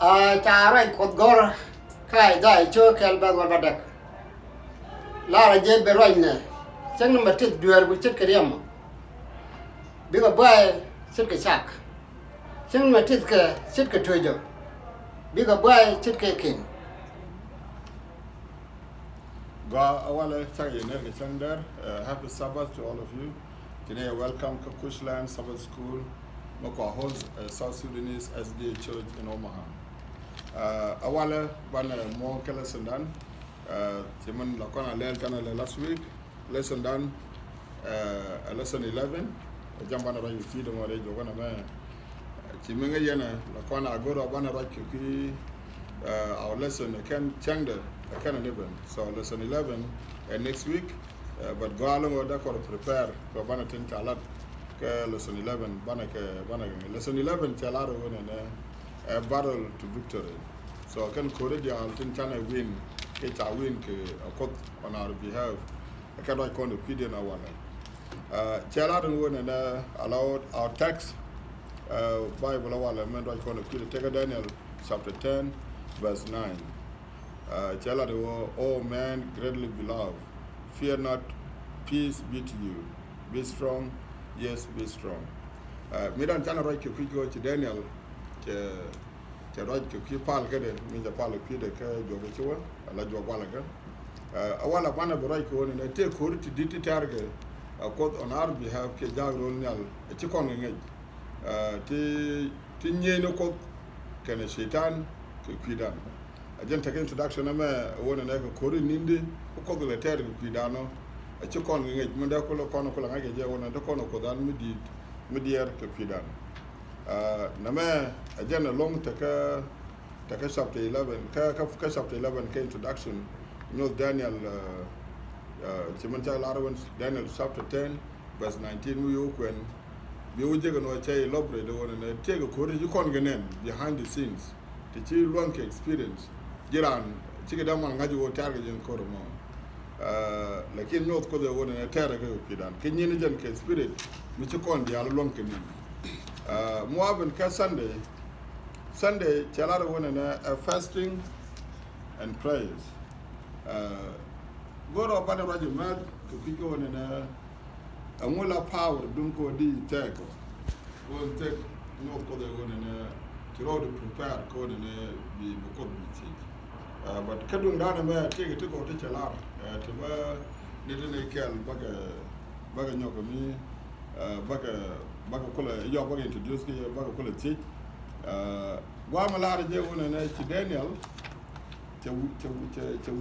Charai Kodgor, Kai, Dai, Chokel, Badak. Lara J. Beroine, send them a tit duel with Chitkariam. Big a boy, Sitka Shack. Send them a titka, Sitka Tojo. Big a boy, Chitka King. Happy Sabbath to all of you. Today, welcome to Kushland Sabbath School, Mokwa host South Sudanese SDA Church in Omaha. Awale bana mo lesson done. Timun lakona learn channel last week. Lesson done. Lesson 11. Jambana right feed mo re jogana me. Timunga yana lakona agora bana right ki our lesson can changde can 11. So lesson 11 next week. But go along with that prepare for bana tin chalat ke lesson 11 bana lesson 11 chalaro wona a battle to victory. So I can correct you and try to win. It's a win on our behalf. I cannot call the PD in our one. Chalado won and allowed our text Bible awal and I call the PD. Take Daniel chapter 10, verse 9. Chalado, oh man, greatly beloved, fear not, peace be to you. Be strong, yes, be strong. Midan chana right to Daniel. Ke raj ke ki pal ke de mi ja pal ki de ke jogo chiwa ala jogo wala ke awala bana raj ko ne te ko ti diti targe ko on our behalf ke jagro nyal ti kon ngi ti nyeno ko ke ne shaitan ke kwidan ajen take introduction na me wona ne ko ri nindi ko le targe kwidano ti kon ngi mo da ko ko ko la ngi je wona de ko ko dan mi dier ke kwidan Nama again along take chapter 11 chapter 11 introduction Daniel Daniel chapter 10 verse 19 we open we would take no chai elaborate the one and take a courage you can't get behind the scenes the chi long experience jiran chike daman ngaji wo target in koromo lakin north ko the one and target kidan kinyin jan ke spirit mi chi kon dia long ke ni Moabin ka Sunday chalada wona fasting and prayers. Goro bana rajo mad to kiko wona amula power dunko di teko. Won tek no ko de wona kiro to prepare ko ne bi ko bi but kadung dana me tege to ko to chalada to ba ne kel baga nyoko mi baga kula yo baga introduce ke baga kula chi gwa malare je wona ne ci Daniel ci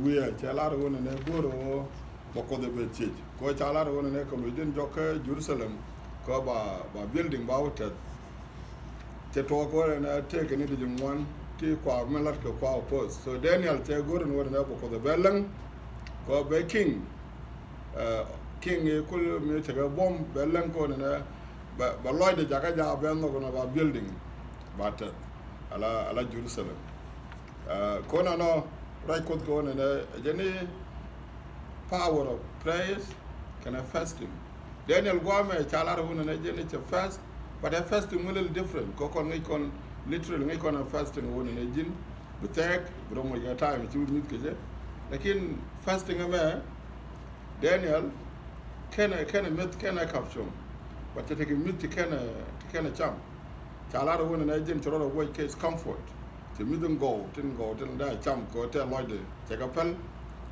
wiya ci lara wona ne goro bako de be chi ko ci lara wona ne ko din jokka Jerusalem ko ba building ba wota ci to ko ne take ni de one ti kwa melat ko kwa post so Daniel ci goro wona ne bako de belang ko be king kul mi te ga bom belang ko ne ba loy de jaga ja ben no ba building but ala Jerusalem kono no right ko ne jeni power of prayers kana fasting Daniel Gwame chalara wona ne jeni to fast but a fasting a little different ko kon ngi kon literally ngi kon fasting wona ne jin bu tek bro mo ya time ci nit ke je lakin fasting me Daniel kana met kana caption but to take a meet to can cham. Chalara won an agent to roll case comfort. To meet them go, didn't die cham, go tell Lloyd, take a pel,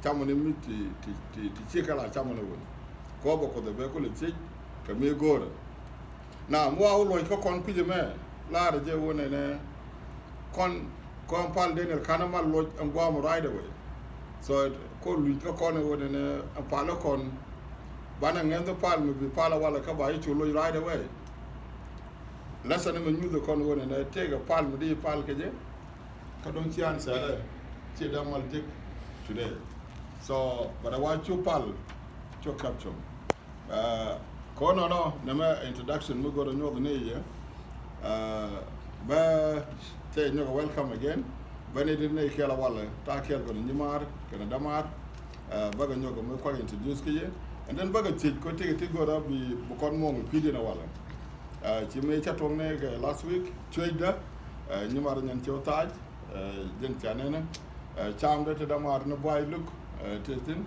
cham on the meet to check out cham on the win. Go back with the vehicle and check, can me go. Now, more like a con pidge Lara J won and con pal Daniel Kanaman Lodge and Guam right away. So it called Luka Corner won a palacon. Banang and the palm be palawala kaba to right away. Lesson in the con and I take a palm de palkaje. Kadonchian said, Chidamal Dick today. So, but I want you pal to capture. Kono no, Nama introduction, we go to know the name. Say, no, welcome again. Benedict Nakela Walla, Takel go to Nimar, Canadamar, Baganyoga, Moko introduce you. And then baga take go up be bukon mo pidi na wala ci me chatong ne last week choida nyumar nyan chotaj Jen Chanena, Cham de Damar no boy look, Titin.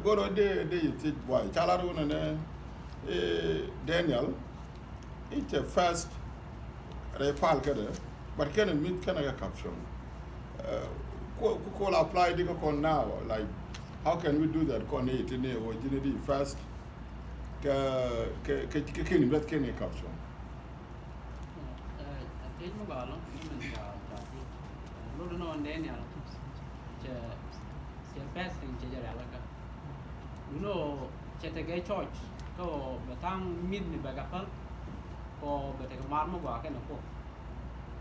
Go to the boy, Chalarun and Daniel, it's a first Repal Gada, but can meet Canada caption. Call apply the con now, like how can we do that? Con 18 or Ginny first. Cái bet cái này caption. Thế nó bảo lắm, nhưng mình bảo thì lúc đó nó đến nhà chỉ best thing chỉ là cái nó chỉ cái church có bữa tăng mid ni baga pal có bữa cái mar mà qua cái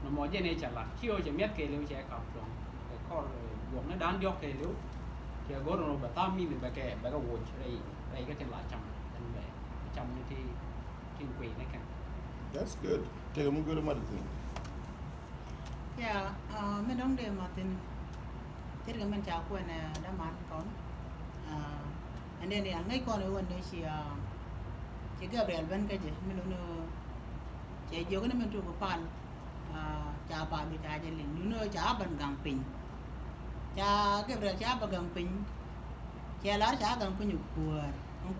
nó mỗi cái này chả là chiều chỉ biết cái liu chỉ caption cái kho dùng nó đan dọc cái liu chỉ có nó bữa tăng mid ni baga watch đây cái là trong thì quỷ này cả. That's good. Take a good amount of thing. Yeah, mình đóng đề mà tin, thế thì mình chào quên đã mát con. Anh đây này ngay con ở bên đây chỉ Gabriel bên cái gì, mình luôn chỉ vô cái này mình chụp cái pan, chào bà bị chào trên liền, luôn chào bên gang pin, chào Gabriel chào bên gang pin, chào lá chào gang pin nhục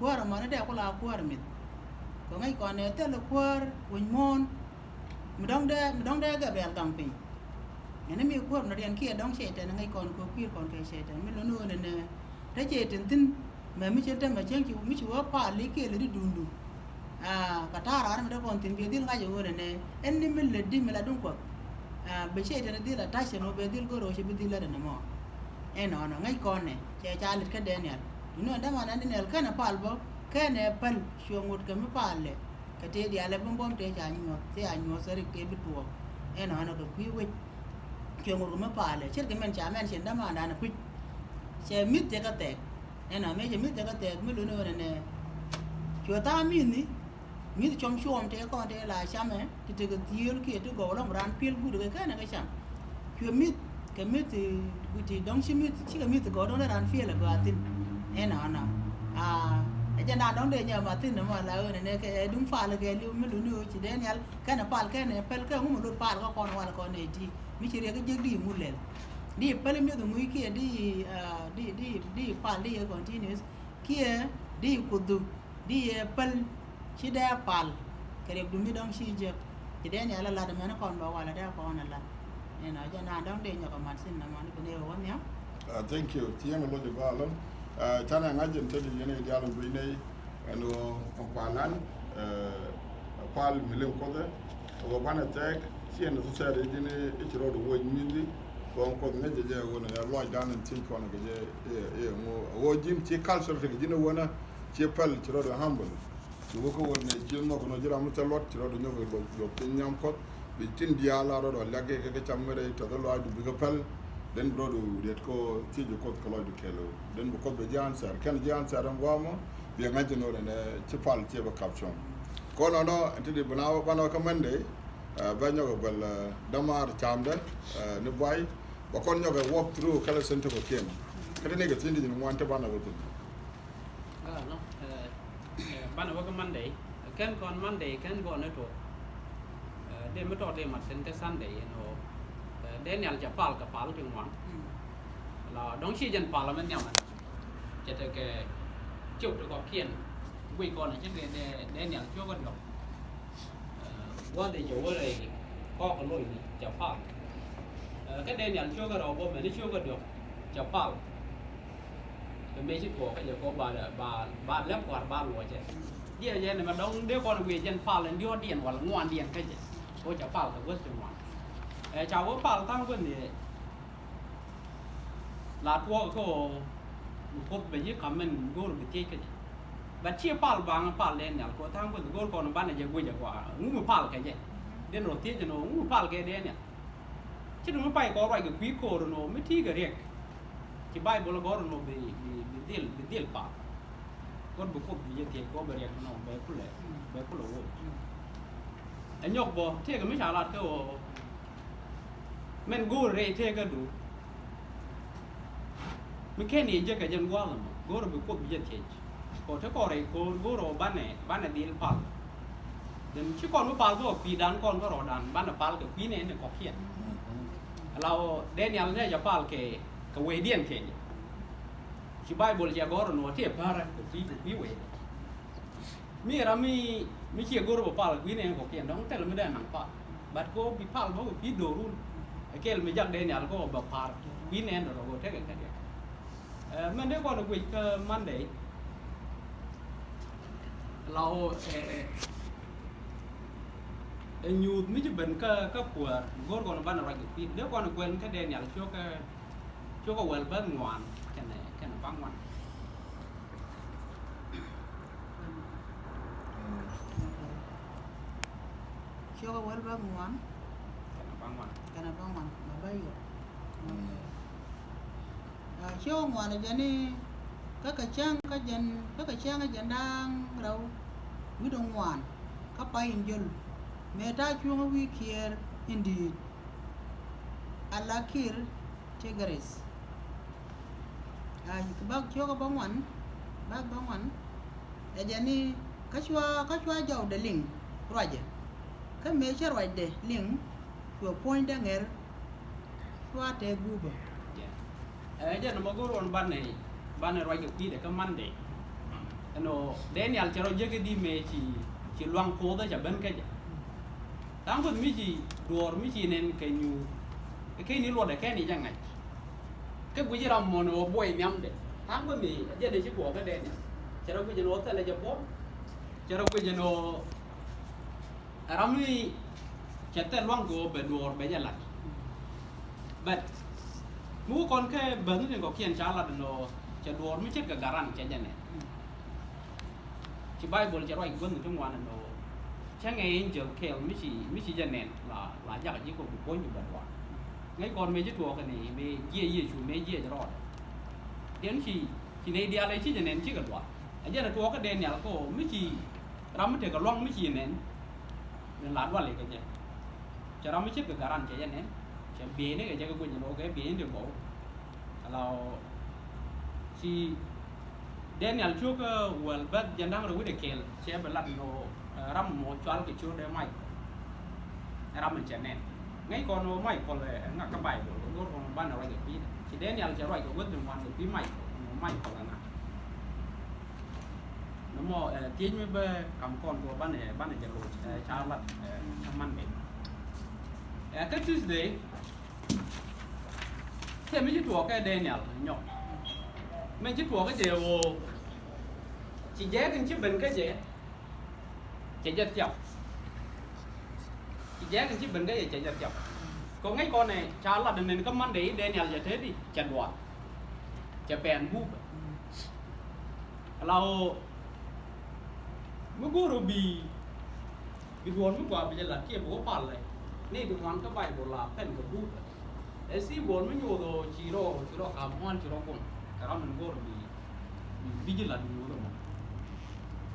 kuar mà nó đeo có là kuar mít, có ngay con này tên là kuar quỳnh môn, mình đóng đe Gabriel gang pin. Nên mình kuar nó điền kia đóng xe trên ngay con có kia còn cái xe trên mình luôn nè đấy chơi trên tin mà mình chơi trên mà chơi chịu mình chịu pa lý kia là đi đun cả ta ra mình đã còn tin cái điều ngay chỗ này anh đi mình là đúng quá bây giờ trên đi là tai xe nó bây giờ có rồi sẽ bây giờ là nó mà nó ngay con này chơi cha lịch cái đèn này nó đã mà đèn này cái nào pa albo cái này pal xuồng một cái mới pa lệ cái thế đi alẹ́ bom thế cha anh sẽ được cái bít buộc nó cái quý quý chuyện một cái pa lệ chết cái mình chả mình xem đã mà đã nó quý xe mít thế cái tệ nó mấy cái mít thế cái tệ mới luôn nữa này chúa ta mít trong xuồng thế con thế là sao mà thì cái tiêu kia tôi gọi là một ran pil bự cái này cái sao chúa mít cái mít thì đóng xí mít chỉ cái mít gọi đó là ran pil là gọi tin nó cho nên đóng để nhờ mà tin nó mà là này cái đúng phải là cái lưu mới luôn nữa chỉ đến nhal cái nào pal cái này pel cái không một đôi pal có con hoặc là con này thì mi chỉ cái giấc đi mua lên đi pel mi tụi mũi kia đi pal đi continuous kia đi kudu đi pel chỉ để pal cái điều đúng mi đóng xí giờ chỉ đến nhal là để mà nó còn bảo là để con là nên nó cho nên đóng để nhờ cái mặt xin nó mà nó bên đây có nhá. Thank you. Tiang lo de balon. Chana ngajin tadi yene dialog bine eno palan pal milim kode o bana tek sien so sare dine itiro do wo nyindi bon ko ne je wona ya lo dan tin ko na je mo wo jim ci culture te dine wona ci pal tiro do humble so ko wona ci mo ko no jira mu ta lot tiro do nyogo do tin nyam ko bi tin diala do lagge ke chamere to do lo adu bi ko pal den brodo det ko tijo ko ko do kelo den ko be jansar kan jansar am wamo bi ngati no ne ci pal ci ba caption ko no no entidi banawo banawo ko mande ba nyogo bal damar chambe ne boy ba kon nyogo walk through kala sento ko kem kada ne ga tindi ni mo ante bana wotu no bana ko mande kan kon mande kan go ne to de mo to de mat sen te sunday no Danielจะพาลกับพาลถึงวันเราดองชีจันพาลมันเนี่ยมันจะแต่แกจุดก็เขียนวิ่งก่อนนะเช่นเดียวDanielช่วยกันหรอกว่าเดี๋ยวอะไรพ่อก็ลุยจะพาลก็Danielช่วยกันเราบ่เหมือนที่ช่วยกันหรอกจะพาลเป็นไม่ใช่ตัวก็จะก็บาเล็บกว่าบาหลวงใช่เดี๋ยวเนี่ยมันดองเดี๋ยวก่อนวิ่งจันพาลเดี๋ยวเดียนวันงวนเดียนแค่จะก็จะพาลกับว่าถึงวันchào các bạn tăng vấn đề là thua có một bây giờ comment goal bị chết cái và chia pal bang pal lên nhà có tăng vấn đề goal còn ban này giờ quay giờ qua ngủ pal cái gì đến rồi tiếc cho nó ngủ pal cái đấy nè chứ đừng phải có cái quý cô rồi nó mới thi cái riêng chỉ bay bồ là có rồi nó bị deal pal con bố cục bây giờ thì có bị riêng nó bé cú lỗ anh nhóc bò thế cái mấy trả lại cái men go re te ga du me ken ni je ka jan gwa ma go ro ko bi je te ko te ko re ko go ro ban ne dil pal den chi kon mo pal go pi dan kon go ro dan ban na pal ko pi ne ko khien เราDanielเนี่ยจะพาลke wedding ke si Bible ya goro no te para ko pi we mi ra mi chi goro ba pal qui ne ko kien dong tel me dan pa bat ko bi pal bo pi do run kel me jak Daniel ko ba par qui ne do go te keมันได้ก่อนกูก็มันได้เรายูไม่จะเป็นก็ปวดกอดก่อนบ้านอะไรกูปีเดี๋ยวก่อนกูเห็นก็เดนอย่างช่วงก็เวลเบิ้ลงวนแค่ไหนฟังวัน Chưa có quên bác ngoan แค่ไหนฟังวัน cái nào bác ngoan mà bây giờ chưa ngoan là vậy nè các cái trang cái dân đang đâu quý đồng ngoan các bay in dân mẹ ta chung we care indeed alakir tegares cái bác chưa có bác ngoan là vậy nè các chua giàu để link rồi cái mấy cái rồi để link chua point đang nghe chua để google jadi nama guru on ban roi ke pi de ka mande ano Daniel charo jege di me ci luang ko da ben ka ja tam ko mi ci dor mi ci nen ke ñu ke ni lo de ke ni jangai ke bu jiram mo no boy nyam de tam ko mi jede ci ko ka Daniel charo ko jeno ta le ja bo charo ko jeno rami chete luang ko be dor be ja la but mu kon ke bang ni ko kien chala no cha dor mi chet ka garan cha jane ci Bible cha roi gun tu ngwan no cha ngai angel kel mi chi jane la ja ji ko ko ni ba wa ngai kon me ji tuo ka ni me ye chu me ye ja ro den chi nei dia le chi jane chi ka wa a jane tuo ka den ya ko mi chi ram te ka long mi chi nen la wa le ka ja cha ram mi chet ka garan cha jane cái bể này cái cái nó cái bể được bộ là si Daniel trước well but dân đang rồi quyết định sẽ phải làm nó ram một choáng cái chỗ để mày ram mình chén nè ngay còn nó mày còn là ngã cái bài của nó còn ban đầu là cái phí thì Daniel sẽ rồi cái quyết định hoàn cái phí mày còn là nó mò tiếng với bê cầm con của ban nàyจะรู้ชาลัดทำมันเองcái Tuesday thế mấy chiếc chuột cái Daniel nhóc mấy chiếc chuột cái điều chỉ giá cái chiếc bình cái gì chạy giật chọc chỉ giá cái chiếc bình cái gì chạy giật chọc còn ngay con này cha là đừng nên có món đấy Daniel giờ thế đi chặt đoạt chặt bèn búpเราเมื่อกูรู้บีดวนเมื่อก่อนไปจะหลักเกี่ยวกับปั่นเลยนี่ดูมันก็ใบโบราณเป็นกับบูไอ้ซีบอลมันอยู่ตัวชีโร่คาร์มอนชีโร่กงแต่เรามันก็รู้บีจะหลักอยู่ตรงนั้น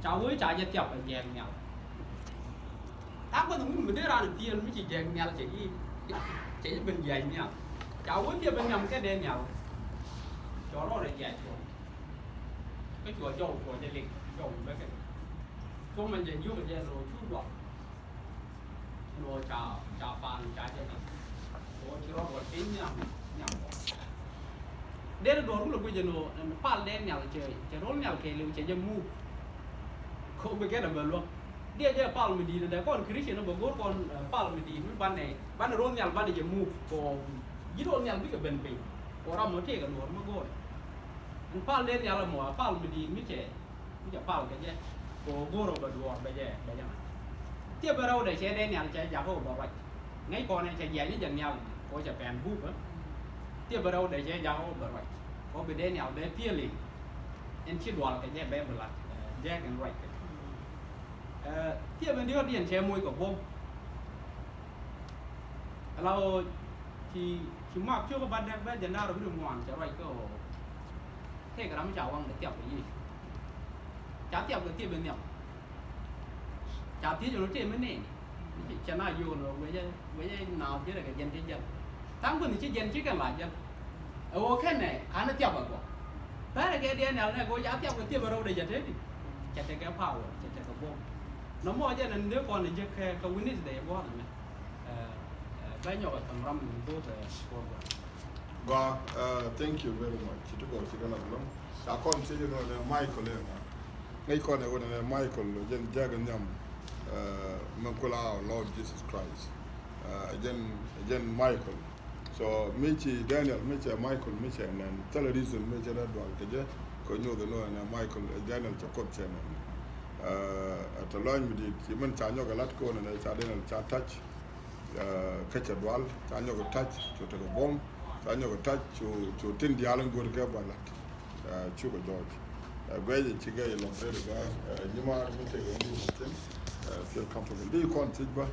ชาวเว้ยชาวจะจับไปแยงเงาถ้าคนตรงนี้มันได้ร้านเตียนไม่ใช่แยงเงาใช่เป็นแยงเงาชาวเว้ยเตียเป็นเงาแค่เดินเงาจอรอดเลยแยงชัวcái chùa dầu chùaจะเล็กdầu mấy cáiช่วงมันจะยุ่งจะโรชุดหลอกโรชาปานชาเจนี่โรชิโร่โรทิ้งเนี่ยเดี๋ยวโดนรู้เลยกูจะโน่ป้าเล่นเนี่ยจะร้อนเนี่ยเคลือจะมูเขาไปแค่ไหนบ้างลูกเดี๋ยวจะป้าไม่ดีเลยก่อนคริสเตียนบอกว่าก่อนป้าไม่ดีไม่บ้านไหนบ้านร้อนเนี่ยบ้านจะมูก็ยี่ร้อนเนี่ยไม่ก็เป็นปีก็เราไม่เที่ยวกันหมดไม่ก็มันป้าเล่นเนี่ยเราหมอป้าไม่ดีไม่จะป้ากันแย่ก็กูเราไปดูไปแย่เทียบเราได้ใช้ได้เนี่ยจะอยากเขาบอกว่าไงก่อนเนี่ยจะใหญ่นี่อย่างเงี้ยก็จะแปลงบูบเทียบเราได้ใช้อยากเขาบอกว่าก็ไปได้เนี่ยได้เพี้ยเลยเอ็นชิดวอลกันแย่แบบละแยกกันไรกันเทียบเป็นที่ว่าเรียนใช้มวยกับวงเราที่มากช่วงกับบ้านแดงบ้านจันทร์เราไม่รู้งานจะไรก็เท่กับเราไม่จ่าวังเดี๋ยวเทียบไปยี่จ่าเทียบกับเทียบเป็นเนี่ยchào thiết cho nó trên mới nè cho nó vô nó với nào chứ là cái dân thế dân tám phần thì chứ dân chứ cần lại dân ok này nó chọc vào quả thế là cái đen nào này có giá chọc cái tiêu vào đâu để dân thế thì chặt cái power chặt cái bom nó mua cho nên nếu còn thì chơi cái win để qua này Bây giờ tầm ram mình bố về program. Go, thank you very much. Chito go chicken of them. I can't say you know Michael. Ngay con này là Michael, dân jagan nhầm, Mankula Lord Jesus Christ, dân Michael. So Michi Daniel, Michi Michael, Michi and television Michi that one, kaje, ko nyo the no and Michael Daniel chakot channel. At a line with it, even Chanyo Galatko and Daniel touch, catch a dwell, Chanyo touch, to take a bomb, Chanyo touch to tin the island go to Gabalat, Chuba George. Gwaje chiga ya lombre ga nyuma mite ga ndi mutin feel comfortable. Do you want to ba?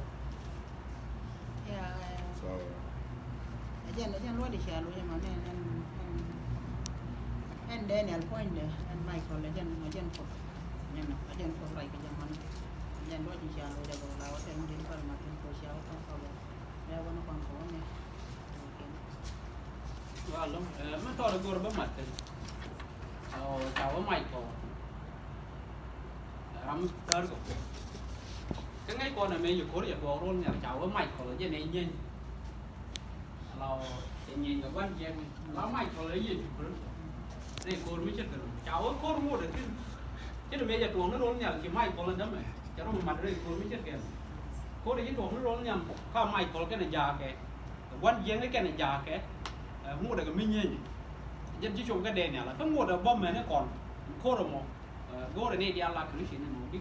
Yeah. So Again, what is your lawyer, man, and Daniel Point and Michael, again for like a German. Again, what is your lawyer about our and the Parliament for shout out? They want to come for me. Well, मैं थोड़ा गोर बमत है और चावल micro ram tơ को cái ngay con này mấy giờ cố để đồ luôn nhà cháu Michael ở trên này nhìn là nhìn cái quan键là Michael lấy gì này cô mới chết rồi cháu cô mua được chứ đừng bây giờ tuồng nó luôn nhà chỉ Michael lên đó mà cháu nó mặt đây cô mới chết kìa cô để cái tuồng nó luôn nhà có Michael cái này già kìa quan键cái này già kìa mua được cái minh nhìn dân chỉ chung cái đèn này là không mua được bom này nó còn cô rồi một go để này đi ăn lạc cái gì này một biết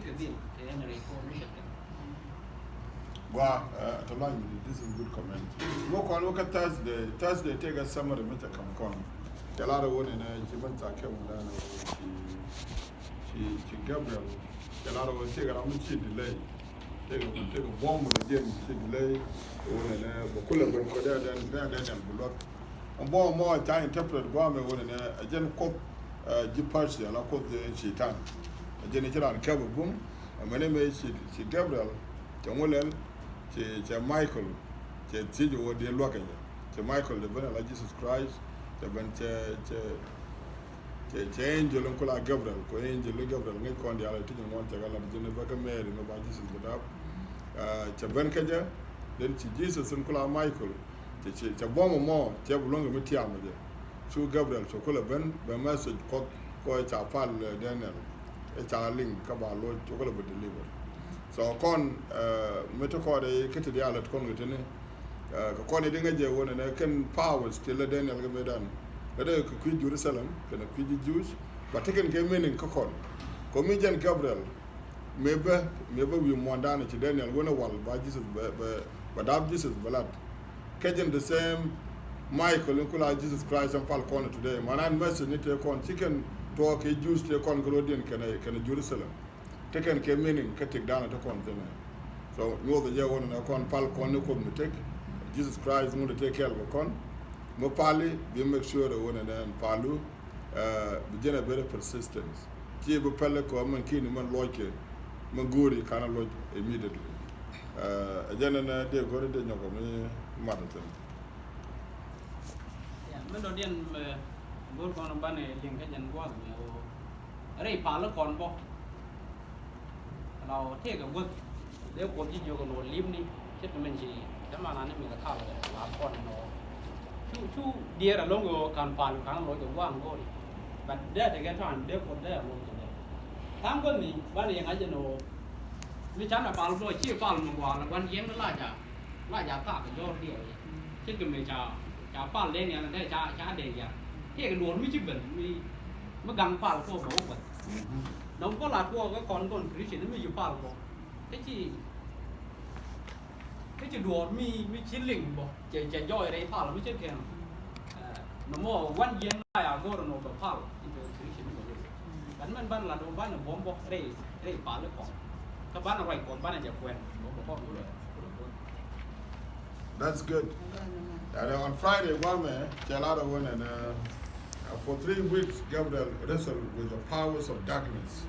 cái gì thì em này cô mới chết kìa. Wow, to line with it, this is a good comment. Look at Thursday. Thursday take a summer to meet a come. The lot of one in she went to come down. She Gabriel. The lot of one take a she delay. Take a bomb again. She delay. One in a Bukula when then and block. And more time interpret one one in a gen cop Jipashi and I called the Shitan. A general and cover boom. And my name is she Gabriel. Jamulel. Che Michael, che Tijo wo de loka che Michael de bena la Jesus Christ, che ben che angel ko la Gabriel, ko angel Gabriel ngai ko ndi ala tijo mon te gala de ne ba ka mere no ba Jesus de dab. Che ben kaja, den ci Jesus ko la Michael, che bomo mo, che bulonga meti amaje. Su Gabriel so ko la ben message ko cha pal Daniel. E cha link ka ba lo ko la be deliver. So kon meto ko de kete dia la kon ngene ko kon de ngaje wona ne ken powers till the Daniel ga medan de ko ku Jerusalem ken ku Jews but ken ke meaning ko kon ko mi jen Gabriel mebe wi mondana ci Daniel wona wal ba Jesus ba dab Jesus balat kejen the same Michael in kula Jesus Christ and Paul kon today manan message ni te kon chicken to ke Jews te kon glodien ken Jerusalem taken ke meaning ka take down to kon tene so no the year one na kon pal kon ko mi take Jesus Christ mo take care of kon mo pali be make sure the one and palu be jena very persistence ti be pelle ko man kini man loike man gori kana loike immediately jena na de gore de nyoko mi mataten Ya, mình đầu tiên gor con ban này liền cái nhân quá rồi ở đây phá nó còn boเราเที่ยวกับวุฒิเดี๋ยวคนที่อยู่กับโหลดลิมนี่เช่นมันจีจะมานั้นมีกระทาเลยหลายคนเนาะชูเดียร์ลงกับการผ่านครั้งโหลดกับว่างก็ดิบัดเดี๋ยวแต่แกท่านเดี๋ยวคนเดี๋ยวลงจะได้ทั้งคนนี้บ้านนี้ยังไงจะโน่วิชาแบบผ่านโดยชื่อผ่านมังกรวันเย็นนั่นล่าจะตากับยอดเดียวเช่นกับเมจ่าผ่านเล่นเนี่ยได้จ่าเดียวเที่ยวกับโหลดไม่ชิบเหมือนมีเมื่อกังผ่านก็บอกว่าน้องก็หลาตัวก็ก่อนคริสเตียนไม่อยู่ป่าวบอกที่ดูมีชิ้นหลิงบอกจะย่อยอะไรป่าวไม่ใช่แค่น้องว่าวันเย็นได้ก็เราโน้ตป่าวที่เป็นคริสเตียนไม่รู้แต่มันบ้านเราบ้านเราผมบอกได้ป่าวหรือก่อนถ้าบ้านอะไรก่อนบ้านจะแควนบอกพ่อรู้เลย That's good. And on Friday, one man, Jalada went and for 3 weeks, Gabriel wrestled with the powers of darkness.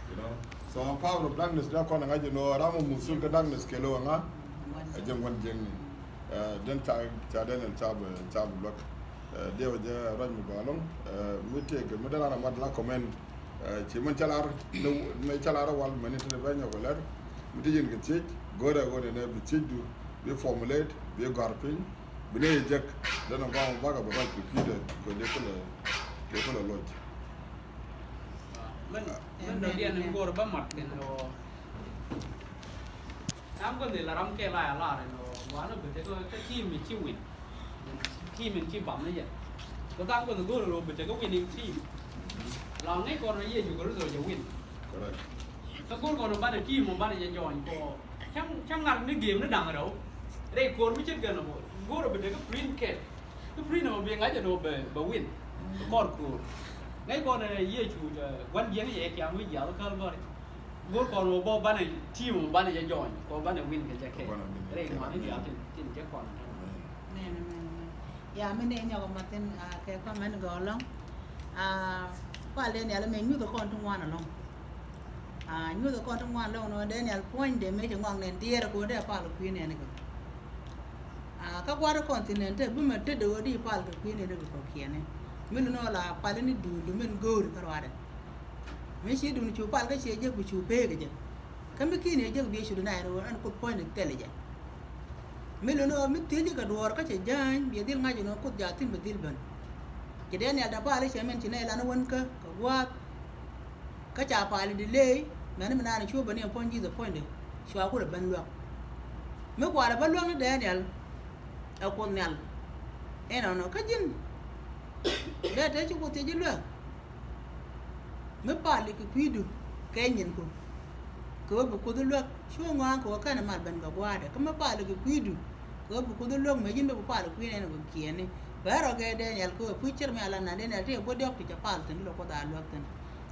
You know, so on power of darkness, they're calling you know, Ramu Musulka darkness, Kelo, and I just want Jenny. Then Chaden and Chab block. They were there, Rajmu Balong. We take a Madana Madla comment. Chimanchalar, no Chalara, one minute in the venue of a letter. We didn't get sick. Go there, go there, the Chidu. we formulate, we garpin, we need jack, then I'm going back about to Peter, because they could lodge. Mình đầu tiên mình gọi bấm mặt thì nó năm con thì là năm cái lại là nó quá nó bị cái khi mình chịu win khi mình chịu bấm đấy vậy có tăng con thì rồi bị cái winning team là ngay con nó gì cũng rồiจะ win Correct. các con còn ban team mà banจะjoin có chẳng ngặt cái game nó đằng ở đâu đây con mới chết gần là một gỗ rồi bị cái print kit cái print mà bị ngay cho nó bị win con cool ngay con này gì chủ quan giếng vậy thì mới giàu cái con gỗ còn một bao ban này team mà banจะjoin có ban win cái cái đây mà nó giàu thì chắc còn ya mene nyago matin ke ko men go long pa le ne la me nyu ko kon tungwan long nyu ko kon tungwan long no de ne point de me ngong nen tiere ko de pa lo kwine ne ko ka kwaro continent bu me te do di pa lo kwine de ko kiene men no la pa le ni du men go ri karwade me shi du ni chu pa ga che je ku chu pe ga je kam ki ne je bi shu na ro an ko point de tele je melo no mi tili ka duor ka che jan bi dil ngaji no kut jatin bi dil ban ke den ya da pa le che men chine la no won ka wa ka cha pa le delay men men na chu ban ne pon ji the point de shwa ku ban lo me kwa da ban lo ne daniel a ko nyal e no ka jin de te chu ku te ji lo me pa le ki pidu ke nyin ko ko bu ko lo chu nga ko ka na mal ban ga gwa de ka me pa le ki pidu ko bu ko lo me jin bu pa le ku ne ko kiene pero ke daniel ko pucher me ala na daniel te bo dok ti pa tin lo ko da lo tin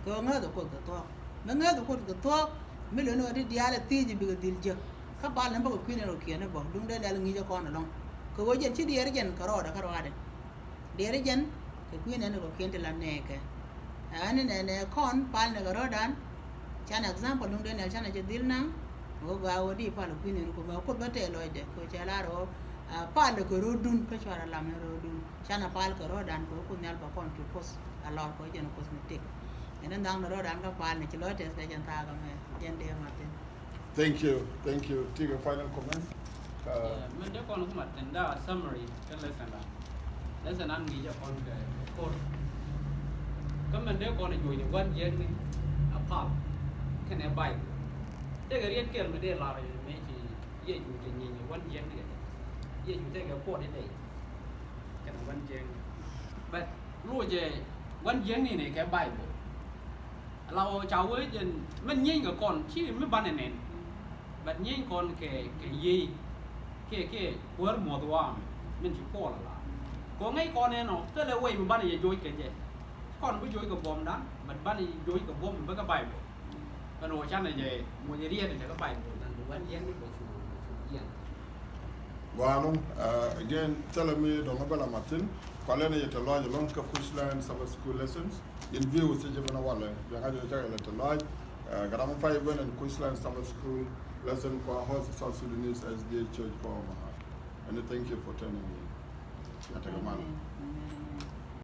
ko nga do ko to me nga do ko to me lo no di diale ti ji bi dil je ka ba le ba ko ne ro kiene bo dung daniel ngi je ko na long ko wo jen chi di er jen ka ro da de di er jen ke ku ne ko kiente la ne ke ani ne kon pa ne ga ro dan chan example dung daniel chan je dil nang go ga wo di pa lo ku ne ko ba ko ba te lo de ko cha la ro pa le ko ro dun ka chara la me ro dun chan pa ko ro dan ko ku ne ba kon to pos a lot ko jen cosmetic enen dang ro dan ka pa ne chi lo te se jen ta ga me jen de ma tin Thank you. Take a final comment. mình đã còn có mặt tình đó summary cái lesson ăn nghỉ cho con cái code cái mình đã còn là dùng những quan giấy này apart cái này bài thế cái riêng kia mình để làm rồi mấy chị dễ dùng thì nhìn những quan giấy này dễ dùng thế cái code này cái này quan giấy vậy lúc về quan giấy này cái bài bộเราcháu ấy mình nhìn cái con chỉ mới ban này bạn nhìn con cái gì cái cuốn mùa toa mình chỉ bỏ là có ngay con này nó tức là quay mình ban này dối cái gì con với dối cái bom đó mình ban này dối cái bom mình với cái bài bộ và nội chăn này về mùa gì đi thì cái bài bộ là nó vẫn yên cái chủ yên. Well, again, tell me, don't know about Martin. Kwalene yete lodge along Kushland Sabbath School lessons. In view with Sejabana Wale, the Hajj yete lodge. Garama 5 went and Kushland Sabbath School lesson for host South Sudanese SDA Church for Omaha. And thank you for turning in.